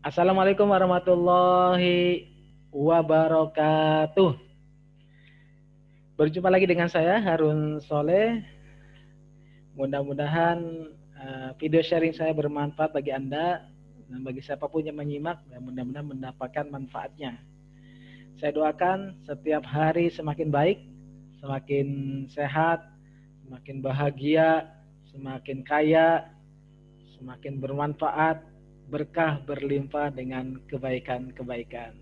Assalamualaikum warahmatullahi wabarakatuh. Berjumpa lagi dengan saya Harun Soleh. Mudah-mudahan video sharing saya bermanfaat bagi Anda dan bagi siapapun yang menyimak dan mudah-mudahan mendapatkan manfaatnya. Saya doakan setiap hari semakin baik, semakin sehat, semakin bahagia, semakin kaya, semakin bermanfaat, berkah berlimpah dengan kebaikan-kebaikan.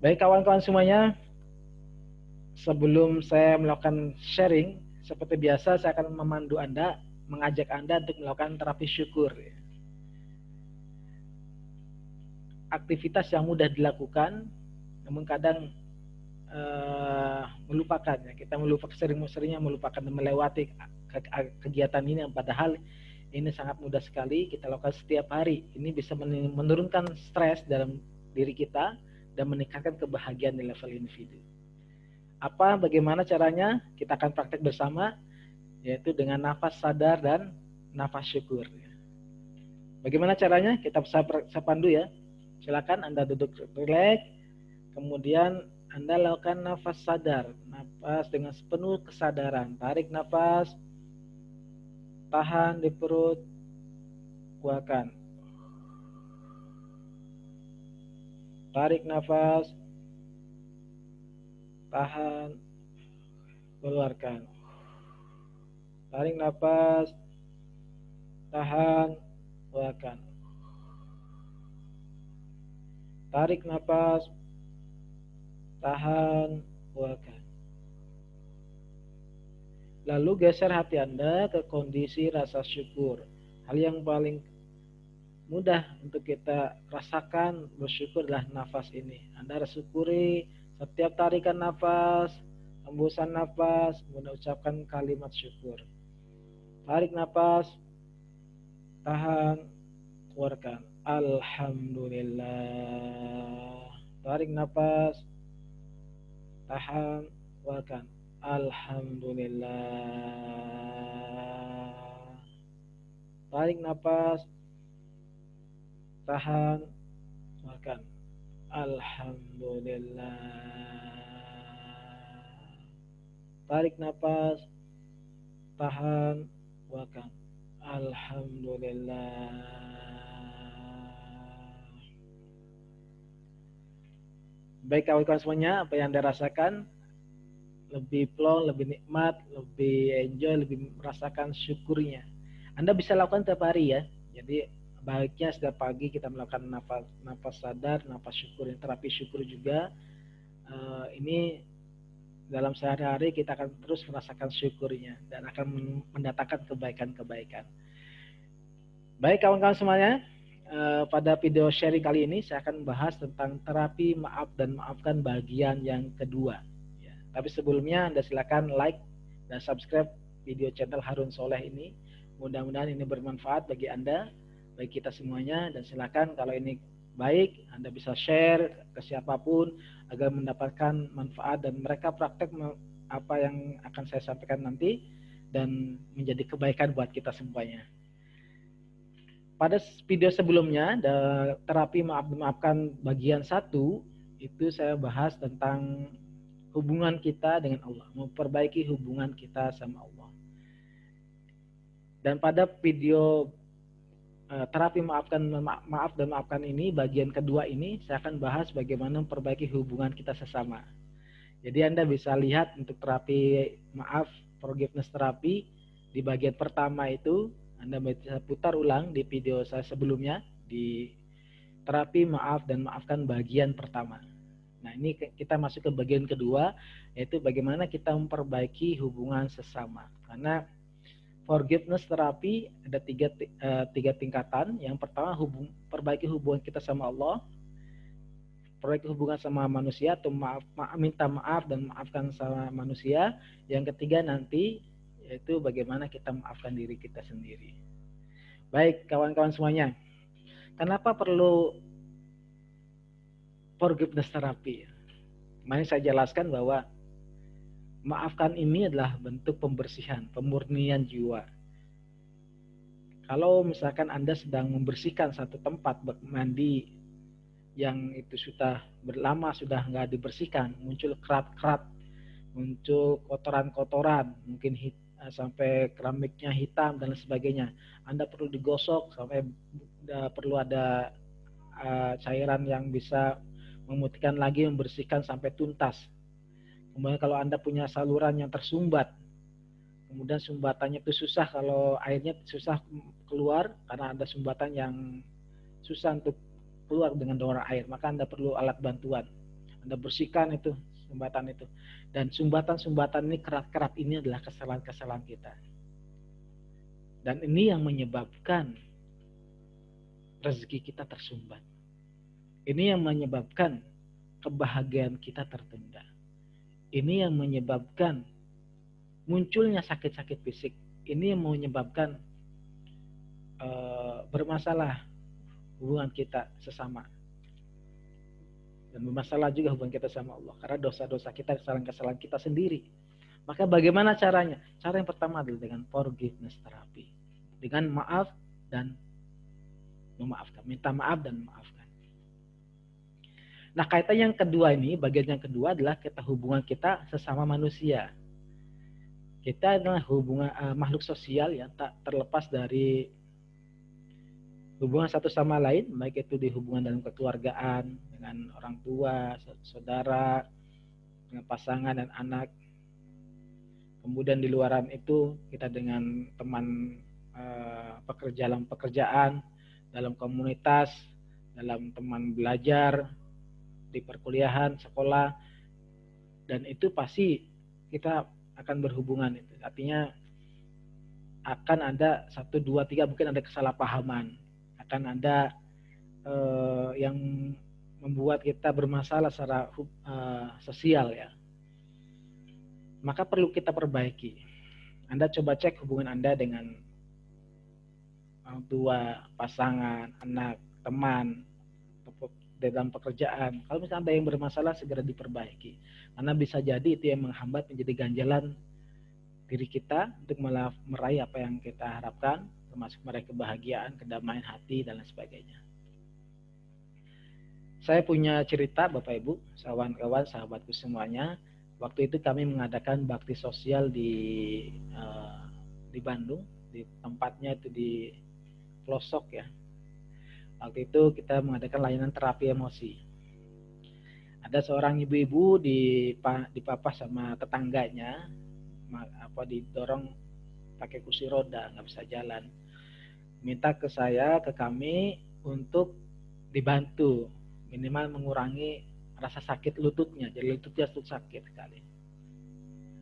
Baik kawan-kawan semuanya, sebelum saya melakukan sharing, seperti biasa saya akan memandu Anda, mengajak Anda untuk melakukan terapi syukur. Aktivitas yang mudah dilakukan, namun kadang melupakan. Kita melupakan, sering-seringnya melupakan dan melewati kegiatan ini, padahal ini sangat mudah sekali kita lakukan setiap hari. Ini bisa menurunkan stres dalam diri kita dan meningkatkan kebahagiaan di level individu. Bagaimana caranya? Kita akan praktek bersama, yaitu dengan nafas sadar dan nafas syukur. Bagaimana caranya? Kita saya pandu ya. Silakan Anda duduk rileks, kemudian Anda lakukan nafas sadar, nafas dengan sepenuh kesadaran. Tarik nafas, tahan di perut, keluarkan. Tarik nafas, tahan, keluarkan. Tarik nafas, tahan, keluarkan. Tarik nafas, tahan, keluarkan. Lalu geser hati Anda ke kondisi rasa syukur. Hal yang paling mudah untuk kita rasakan bersyukur adalah nafas ini. Anda harus syukuri setiap tarikan nafas, hembusan nafas, mengucapkan kalimat syukur. Tarik nafas, tahan, keluarkan. Alhamdulillah. Tarik nafas, tahan, keluarkan. Alhamdulillah. Tarik nafas, tahan, keluarkan. Alhamdulillah. Tarik nafas, tahan, keluarkan. Alhamdulillah. Baik kawan-kawan semuanya, apa yang Anda rasakan? Lebih plong, lebih nikmat, lebih enjoy, lebih merasakan syukurnya. Anda bisa lakukan tiap hari ya. Jadi baiknya setiap pagi kita melakukan nafas sadar, nafas syukur, terapi syukur juga. Ini dalam sehari-hari kita akan terus merasakan syukurnya dan akan mendatangkan kebaikan-kebaikan. Baik kawan-kawan semuanya, pada video sharing kali ini saya akan membahas tentang terapi maaf dan maafkan bagian yang kedua. Ya, tapi sebelumnya Anda silakan like dan subscribe video channel Harun Soleh ini. Mudah-mudahan ini bermanfaat bagi Anda, bagi kita semuanya, dan silakan kalau ini baik Anda bisa share ke siapapun agar mendapatkan manfaat dan mereka praktek apa yang akan saya sampaikan nanti dan menjadi kebaikan buat kita semuanya. Pada video sebelumnya, terapi maafkan bagian 1, itu saya bahas tentang hubungan kita dengan Allah, memperbaiki hubungan kita sama Allah. Dan pada video terapi maaf dan maafkan ini, bagian kedua ini, saya akan bahas bagaimana memperbaiki hubungan kita sesama. Jadi Anda bisa lihat untuk terapi maaf, forgiveness terapi, di bagian pertama itu, Anda bisa putar ulang di video saya sebelumnya, di terapi maaf dan maafkan bagian pertama. Nah ini kita masuk ke bagian kedua, yaitu bagaimana kita memperbaiki hubungan sesama. Karena forgiveness terapi ada tiga tingkatan. Yang pertama perbaiki hubungan kita sama Allah, perbaiki hubungan sama manusia atau minta maaf dan maafkan sama manusia. Yang ketiga nanti yaitu bagaimana kita maafkan diri kita sendiri. Baik kawan-kawan semuanya, kenapa perlu forgiveness terapi? Kemarin saya jelaskan bahwa maafkan ini adalah bentuk pembersihan, pemurnian jiwa. Kalau misalkan Anda sedang membersihkan satu tempat mandi yang itu sudah berlama sudah nggak dibersihkan, muncul kerat-kerat, muncul kotoran-kotoran, mungkin sampai keramiknya hitam dan sebagainya. Anda perlu digosok sampai perlu ada cairan yang bisa memutihkan lagi, membersihkan sampai tuntas. Kemudian kalau Anda punya saluran yang tersumbat, kemudian sumbatannya itu susah, kalau airnya susah keluar karena ada sumbatan yang susah untuk keluar dengan dorongan air, maka Anda perlu alat bantuan. Anda bersihkan itu sumbatan itu. Dan sumbatan-sumbatan ini, kerat-kerat ini adalah kesalahan-kesalahan kita. Dan ini yang menyebabkan rezeki kita tersumbat. Ini yang menyebabkan kebahagiaan kita tertunda. Ini yang menyebabkan munculnya sakit-sakit fisik. Ini yang menyebabkan bermasalah hubungan kita sesama. Dan bermasalah juga hubungan kita sama Allah. Karena dosa-dosa kita, kesalahan-kesalahan kita sendiri. Maka bagaimana caranya? Cara yang pertama adalah dengan forgiveness terapi. Dengan maaf dan memaafkan. Minta maaf dan memaafkan. Nah, kaitan yang kedua ini, bagian yang kedua adalah hubungan kita sesama manusia. Kita adalah hubungan makhluk sosial yang tak terlepas dari hubungan satu sama lain, baik itu di hubungan dalam kekeluargaan, dengan orang tua, saudara, dengan pasangan dan anak. Kemudian di luaran itu kita dengan teman pekerjaan, dalam komunitas, dalam teman belajar, di perkuliahan, sekolah, dan itu pasti kita akan berhubungan itu. Artinya akan ada 1, 2, 3 mungkin ada kesalahpahaman, akan ada yang membuat kita bermasalah secara sosial ya. Maka perlu kita perbaiki. Anda coba cek hubungan Anda dengan orang tua, pasangan, anak, teman, dalam pekerjaan. Kalau misalnya ada yang bermasalah, segera diperbaiki. Karena bisa jadi itu yang menghambat, menjadi ganjalan diri kita untuk meraih apa yang kita harapkan, termasuk meraih kebahagiaan, kedamaian hati, dan lain sebagainya. Saya punya cerita, Bapak Ibu, kawan-kawan, sahabatku semuanya. Waktu itu kami mengadakan bakti sosial di Bandung, di tempatnya itu di pelosok ya. Waktu itu kita mengadakan layanan terapi emosi. Ada seorang ibu-ibu dipapah sama tetangganya, didorong pakai kursi roda, nggak bisa jalan. Minta ke saya, ke kami untuk dibantu minimal mengurangi rasa sakit lututnya. Jadi lututnya tuh sakit sekali.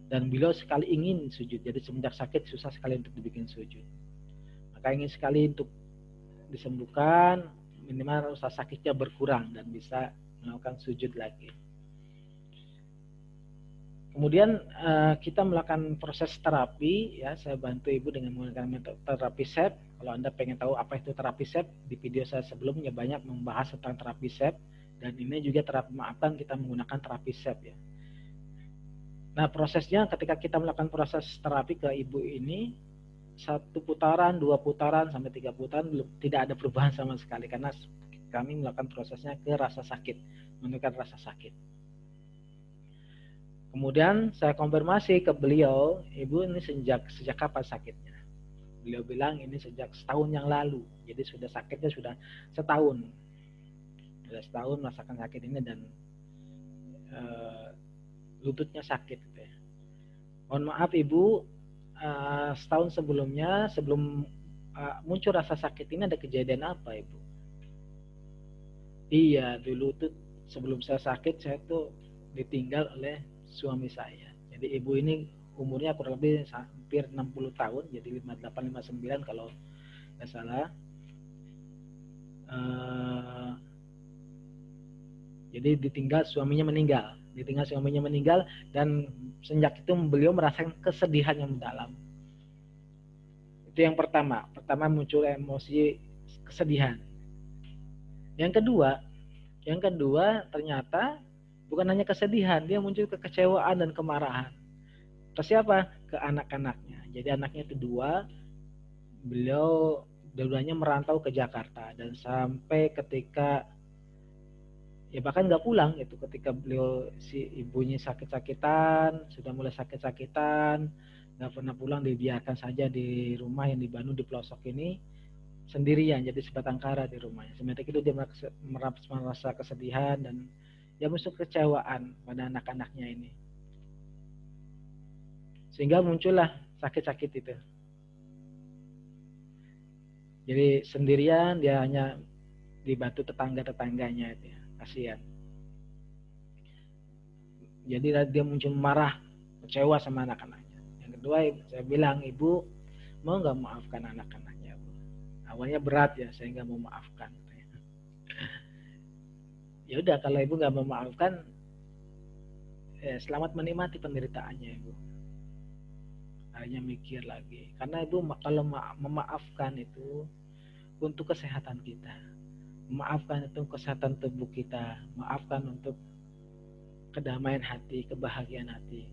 Dan beliau sekali ingin sujud. Jadi semenjak sakit susah sekali untuk dibikin sujud. Maka ingin sekali untuk disembuhkan, minimal rasa sakitnya berkurang dan bisa melakukan sujud lagi. Kemudian kita melakukan proses terapi ya. Saya bantu ibu dengan menggunakan metode terapi SEP. Kalau Anda pengen tahu apa itu terapi SEP, di video saya sebelumnya banyak membahas tentang terapi SEP, dan ini juga terapi maafkan kita menggunakan terapi SEP ya. Nah, prosesnya ketika kita melakukan proses terapi ke ibu ini, 1 putaran, 2 putaran, sampai 3 putaran tidak ada perubahan sama sekali, karena kami melakukan prosesnya ke rasa sakit, menunjukkan rasa sakit. Kemudian saya konfirmasi ke beliau, ibu ini sejak kapan sakitnya? Beliau bilang ini sejak setahun yang lalu, jadi sudah sakitnya sudah setahun. Sudah setahun merasakan sakit ini dan lututnya sakit. Gitu ya. Mohon maaf ibu, setahun sebelumnya, sebelum muncul rasa sakit ini ada kejadian apa ibu? Iya, dulu tuh sebelum saya sakit, saya tuh ditinggal oleh suami saya. Jadi ibu ini umurnya kurang lebih hampir 60 tahun, jadi 58, 59 kalau nggak salah. Jadi ditinggal suaminya meninggal, dan sejak itu beliau merasakan kesedihan yang mendalam. Itu yang pertama muncul emosi kesedihan. Yang kedua ternyata bukan hanya kesedihan, dia muncul kekecewaan dan kemarahan. Ke siapa? Ke anak-anaknya. Jadi anaknya itu 2, beliau Dua-duanya merantau ke Jakarta, dan sampai ketika ya bahkan nggak pulang itu, ketika beliau si ibunya sakit-sakitan, sudah mulai sakit-sakitan, nggak pernah pulang, dibiarkan saja di rumah yang di Bandung di pelosok ini sendirian, jadi sebatang kara di rumahnya. Semenjak itu dia merasa kesedihan dan dia muncul kecewaan pada anak-anaknya ini, sehingga muncullah sakit-sakit itu. Jadi sendirian, dia hanya dibantu tetangga-tetangganya itu ya. Kasihan. Jadi dia muncul marah, kecewa sama anak-anaknya. Yang kedua, saya bilang, ibu mau nggak maafkan anak-anaknya, Bu? Awalnya berat ya, saya nggak mau maafkan. Ya udah, kalau ibu nggak mau maafkan, selamat menikmati penderitaannya, ibu. Akhirnya mikir lagi, karena ibu kalau memaafkan itu untuk kesehatan kita, memaafkan itu kesehatan tubuh kita, maafkan untuk kedamaian hati, kebahagiaan hati.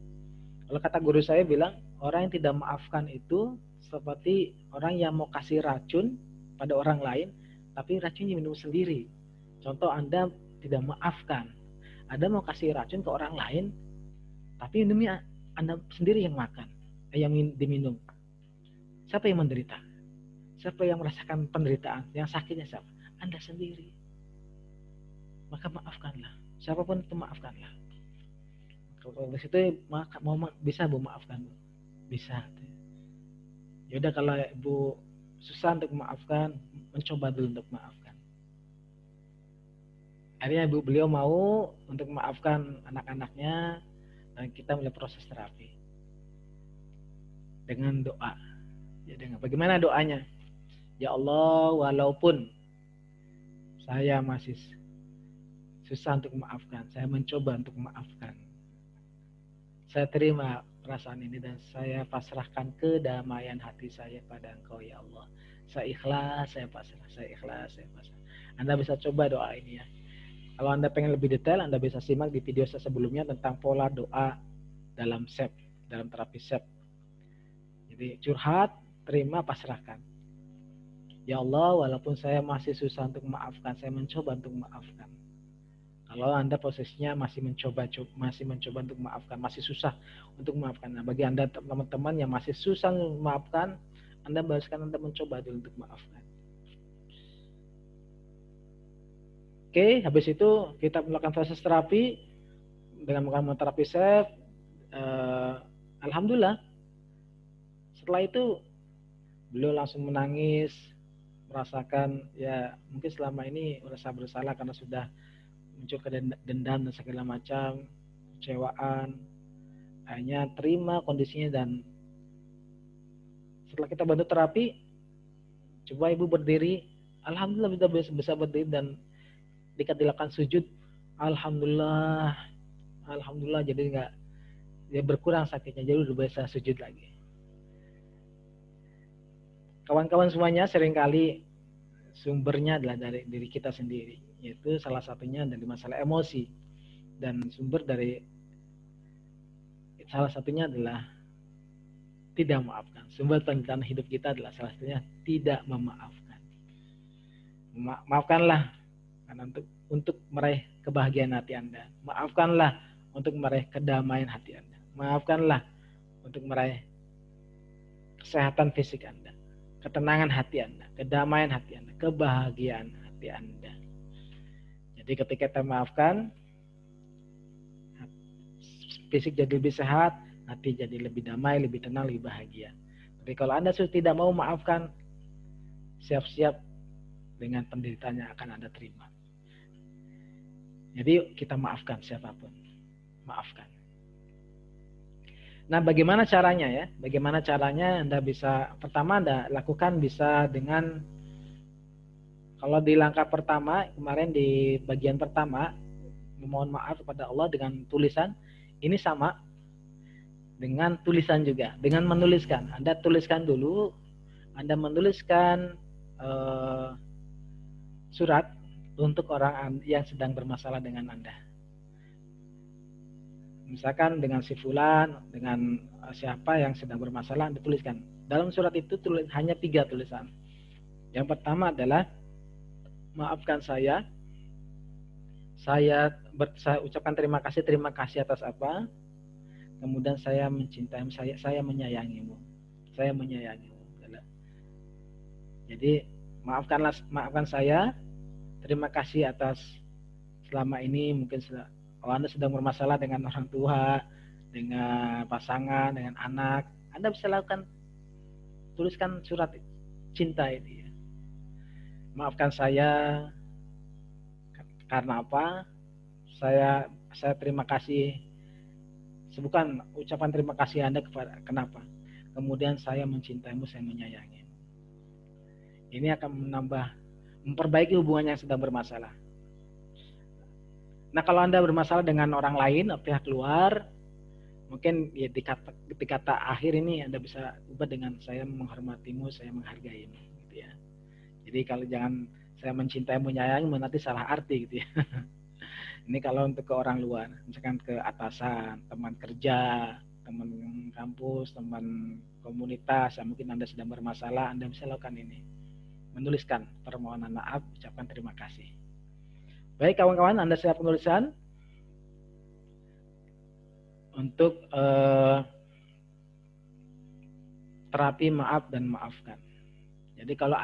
Kalau kata guru saya bilang, orang yang tidak maafkan itu seperti orang yang mau kasih racun pada orang lain, tapi racunnya minum sendiri. Contoh, Anda tidak maafkan, Anda mau kasih racun ke orang lain, tapi minumnya Anda sendiri yang makan, yang diminum. Siapa yang menderita? Siapa yang merasakan penderitaan? Yang sakitnya siapa? Anda sendiri. Maka maafkanlah. Siapapun itu maafkanlah. Kalau di situ mau bisa Bu maafkan, Bu. Bisa. Yaudah, kalau Ibu susah untuk memaafkan, mencoba dulu untuk maafkan. Akhirnya beliau mau untuk memaafkan anak-anaknya, dan kita mulai proses terapi dengan doa. Ya, dengan bagaimana doanya? Ya Allah, walaupun saya masih susah untuk memaafkan, saya mencoba untuk memaafkan. Saya terima perasaan ini dan saya pasrahkan kedamaian hati saya pada Engkau ya Allah. Saya ikhlas, saya pasrah, saya ikhlas, saya pasrah. Anda bisa coba doa ini ya. Kalau Anda pengen lebih detail, Anda bisa simak di video saya sebelumnya tentang pola doa dalam SEP, dalam terapi SEP. Jadi curhat, terima, pasrahkan. Ya Allah, walaupun saya masih susah untuk memaafkan, saya mencoba untuk memaafkan. Kalau Anda posisinya masih mencoba untuk memaafkan, masih susah untuk memaafkan. Nah, bagi Anda teman-teman yang masih susah memaafkan, Anda bahaskan Anda mencoba dulu untuk memaafkan. Oke, habis itu kita melakukan proses terapi dengan melakukan terapi SEP. Alhamdulillah, setelah itu beliau langsung menangis, merasakan ya mungkin selama ini merasa bersalah karena sudah muncul ke dendam dan segala macam, kecewaan. Akhirnya terima kondisinya, dan setelah kita bantu terapi, coba ibu berdiri. Alhamdulillah bisa berdiri, dan ketika dilakukan sujud, alhamdulillah jadi nggak, dia berkurang sakitnya, jadi udah bisa sujud lagi. Kawan-kawan semuanya, seringkali sumbernya adalah dari diri kita sendiri, yaitu salah satunya dari masalah emosi, dan salah satunya adalah tidak memaafkan. Sumber penderitaan hidup kita adalah salah satunya tidak memaafkan. Maafkanlah karena untuk meraih kebahagiaan hati Anda. Maafkanlah untuk meraih kedamaian hati Anda. Maafkanlah untuk meraih kesehatan fisik Anda, ketenangan hati Anda, kedamaian hati Anda, kebahagiaan hati Anda. Jadi ketika kita maafkan, fisik jadi lebih sehat, hati jadi lebih damai, lebih tenang, lebih bahagia. Tapi kalau Anda sudah tidak mau maafkan, siap-siap dengan penderitaan yang akan Anda terima. Jadi kita maafkan siapapun, maafkan. Nah, bagaimana caranya ya? Bagaimana caranya Anda bisa, pertama Anda lakukan bisa dengan, kalau di langkah pertama, kemarin di bagian pertama, memohon maaf kepada Allah dengan tulisan, ini sama dengan tulisan juga, dengan menuliskan. Anda tuliskan dulu, Anda menuliskan surat untuk orang yang sedang bermasalah dengan Anda. Misalkan dengan si fulan, dengan siapa yang sedang bermasalah, Anda tuliskan. Dalam surat itu hanya 3 tulisan. Yang pertama adalah maafkan saya. Saya ucapkan terima kasih atas apa? Kemudian saya mencintaimu, saya menyayangimu. Saya menyayangimu. Jadi maafkan saya. Terima kasih atas selama ini mungkin kalau Anda sedang bermasalah dengan orang tua, dengan pasangan, dengan anak, Anda bisa tuliskan surat cinta ini. Maafkan saya karena apa? Saya terima kasih. Bukan ucapan terima kasih Anda kepada kenapa? Kemudian saya mencintaimu, saya menyayangimu. Ini akan memperbaiki hubungan yang sedang bermasalah. Nah, kalau Anda bermasalah dengan orang lain, pihak luar, mungkin ya di kata akhir ini Anda bisa ubah dengan saya menghormatimu, saya menghargaimu, gitu ya. Jadi kalau jangan saya mencintaimu, menyayangimu, nanti salah arti gitu ya. Ini kalau untuk ke orang luar, misalkan ke atasan, teman kerja, teman kampus, teman komunitas, yang mungkin Anda sedang bermasalah, Anda bisa lakukan ini. Menuliskan permohonan maaf, ucapkan terima kasih. Baik kawan-kawan, Anda siap penulisan untuk terapi maaf dan maafkan. Jadi kalau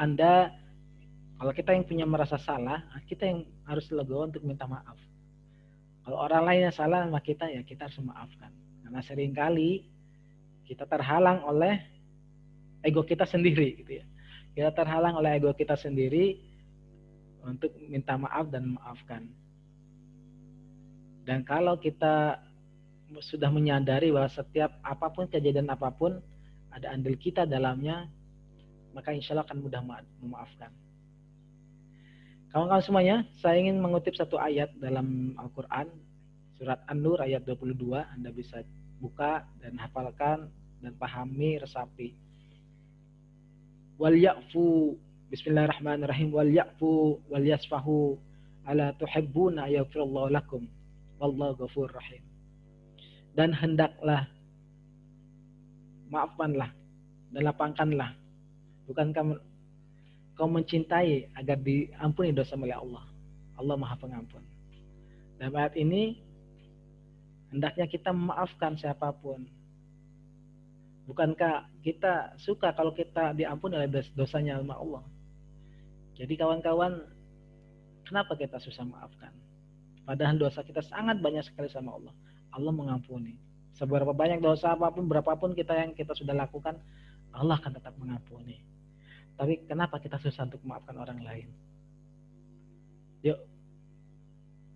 kita yang punya merasa salah, kita yang harus legowo untuk minta maaf. Kalau orang lain yang salah sama kita, ya kita harus memaafkan. Karena seringkali kita terhalang oleh ego kita sendiri, gitu ya. Kita terhalang oleh ego kita sendiri untuk minta maaf dan memaafkan. Dan kalau kita sudah menyadari bahwa setiap apapun, kejadian apapun, ada andil kita dalamnya, maka insya Allah akan mudah memaafkan. Kawan-kawan semuanya, saya ingin mengutip satu ayat dalam Al-Quran, surat An-Nur ayat 22, Anda bisa buka dan hafalkan dan pahami, resapi. Wal ya'fu, bismillahirrahmanirrahim, wal ya'fu wal yasfahu, ala tuhibbuna yaghfirullahu lakum, wallahu ghafurur rahim. Dan hendaklah, maafkanlah dan lapangkanlah. Bukankah kau mencintai agar diampuni dosa oleh Allah? Allah Maha Pengampun. Dalam ayat ini, hendaknya kita memaafkan siapapun. Bukankah kita suka kalau kita diampuni oleh dosanya sama Allah? Jadi kawan-kawan, kenapa kita susah maafkan? Padahal dosa kita sangat banyak sekali sama Allah. Allah mengampuni. Seberapa banyak dosa apapun, berapapun yang kita sudah lakukan, Allah akan tetap mengampuni. Tapi kenapa kita susah untuk memaafkan orang lain? Yuk,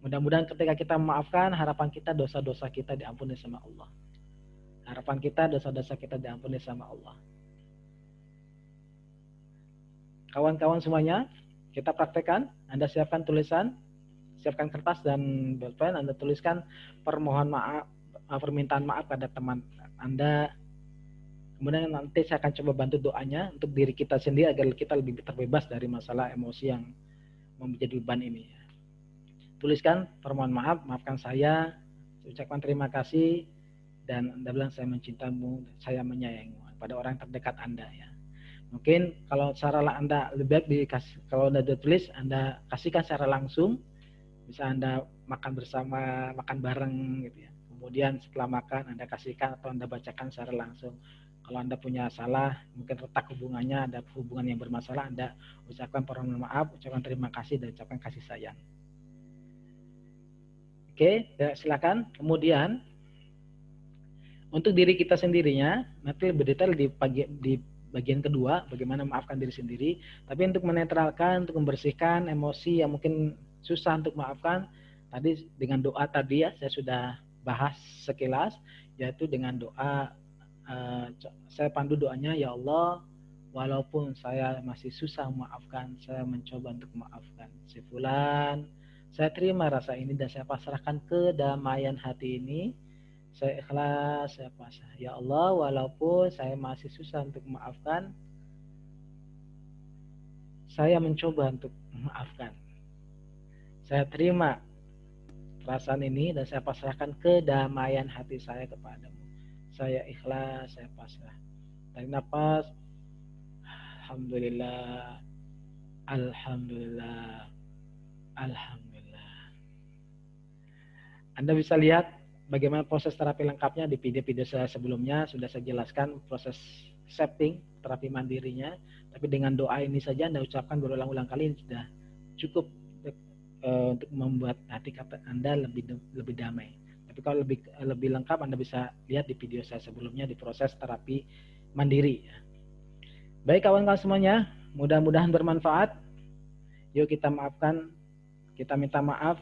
mudah-mudahan ketika kita memaafkan, harapan kita dosa-dosa kita diampuni sama Allah. Harapan kita dosa-dosa kita diampuni sama Allah. Kawan-kawan semuanya, kita praktekkan. Anda siapkan tulisan, siapkan kertas dan bolpen. Anda tuliskan permintaan maaf pada teman Anda. Kemudian nanti saya akan coba bantu doanya untuk diri kita sendiri agar kita lebih terbebas dari masalah emosi yang menjadi beban ini. Tuliskan permohonan maaf, maafkan saya, ucapkan terima kasih, dan Anda bilang saya mencintaimu, saya menyayangimu pada orang terdekat Anda ya. Mungkin kalau cara Anda lebih baik kalau Anda tulis, Anda kasihkan secara langsung, bisa Anda makan bersama, makan bareng gitu ya. Kemudian setelah makan Anda kasihkan atau Anda bacakan secara langsung. Kalau Anda punya salah, mungkin retak hubungannya, ada hubungan yang bermasalah, Anda ucapkan permohonan maaf, ucapkan terima kasih, dan ucapkan kasih sayang. Oke, ya, silakan. Kemudian untuk diri kita sendirinya, nanti berdetail di bagian kedua, bagaimana memaafkan diri sendiri. Tapi untuk menetralkan, untuk membersihkan emosi yang mungkin susah untuk maafkan, tadi dengan doa tadi ya, saya sudah bahas sekilas, yaitu dengan doa, saya pandu doanya, ya Allah, walaupun saya masih susah memaafkan, saya mencoba untuk memaafkan si fulan, saya terima rasa ini dan saya pasrahkan kedamaian hati ini, saya ikhlas, saya pasrah. Ya Allah, walaupun saya masih susah untuk memaafkan, saya mencoba untuk memaafkan. Saya terima perasaan ini dan saya pasrahkan kedamaian hati saya kepadamu. Saya ikhlas, saya pasrah. Tarik nafas. Alhamdulillah. Alhamdulillah. Alhamdulillah. Anda bisa lihat bagaimana proses terapi lengkapnya di video-video saya sebelumnya. Sudah saya jelaskan proses setting terapi mandirinya. Tapi dengan doa ini saja Anda ucapkan berulang-ulang kali sudah cukup untuk membuat hati Anda lebih damai. Tapi kalau lebih lengkap Anda bisa lihat di video saya sebelumnya di proses terapi mandiri. Baik kawan-kawan semuanya, mudah-mudahan bermanfaat. Yuk kita maafkan, kita minta maaf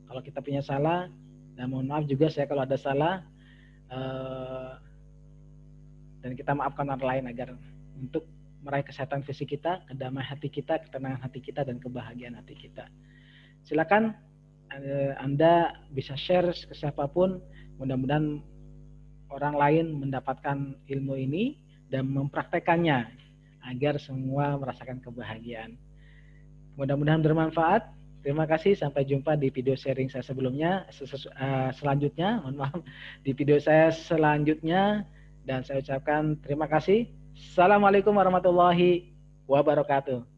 kalau kita punya salah, dan mohon maaf juga saya kalau ada salah, dan kita maafkan orang lain agar untuk meraih kesehatan fisik kita, kedamaian hati kita, ketenangan hati kita, dan kebahagiaan hati kita. Silakan Anda bisa share ke siapapun, mudah-mudahan orang lain mendapatkan ilmu ini dan mempraktekannya agar semua merasakan kebahagiaan. Mudah-mudahan bermanfaat. Terima kasih, sampai jumpa di video sharing saya sebelumnya, selanjutnya, mohon maaf, di video saya selanjutnya, dan saya ucapkan terima kasih. Assalamualaikum warahmatullahi wabarakatuh.